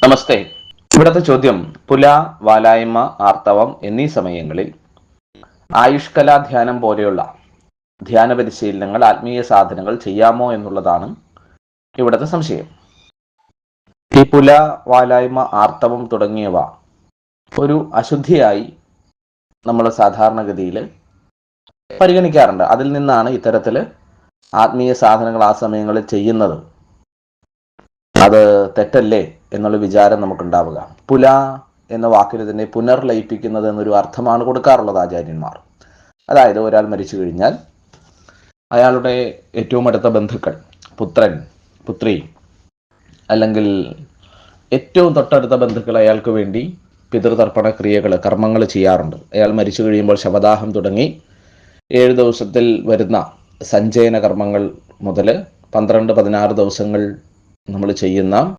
നമസ്തേ. ഇവിടുത്തെ ചോദ്യം, പുല, വാലായ്മ, ആർത്തവം എന്നീ സമയങ്ങളിൽ ആയുഷ്കലാ ധ്യാനം പോലെയുള്ള ധ്യാന പരിശീലനങ്ങൾ, ആത്മീയ സാധനങ്ങൾ ചെയ്യാമോ എന്നുള്ളതാണ് ഇവിടുത്തെ സംശയം. ഈ പുല, വാലായ്മ, ആർത്തവം തുടങ്ങിയവ ഒരു അശുദ്ധിയായി നമ്മൾ സാധാരണഗതിയിൽ പരിഗണിക്കാറുണ്ട്. അതിൽ നിന്നാണ് ഇത്തരത്തിൽ ആത്മീയ സാധനങ്ങൾ ആ സമയങ്ങളിൽ ചെയ്യുന്നത്. അത് തെറ്റല്ലേ എന്നുള്ള വിചാരം നമുക്കുണ്ടാവുക. പുല എന്ന വാക്കിന് തന്നെ പുനർലയിപ്പിക്കുന്നത് എന്നൊരു അർത്ഥമാണ് കൊടുക്കാറുള്ളത് ആചാര്യന്മാർ. അതായത് ഒരാൾ മരിച്ചു കഴിഞ്ഞാൽ അയാളുടെ ഏറ്റവും അടുത്ത ബന്ധുക്കൾ, പുത്രൻ, പുത്രി, അല്ലെങ്കിൽ ഏറ്റവും തൊട്ടടുത്ത ബന്ധുക്കൾ അയാൾക്ക് വേണ്ടി പിതൃതർപ്പണ ക്രിയകൾ, കർമ്മങ്ങൾ ചെയ്യാറുണ്ട്. അയാൾ മരിച്ചു കഴിയുമ്പോൾ ശവദാഹം തുടങ്ങി 7 ദിവസത്തിൽ വരുന്ന സഞ്ചയന കർമ്മങ്ങൾ മുതൽ 12-16 ദിവസങ്ങൾ നമ്മൾ ചെയ്യുന്ന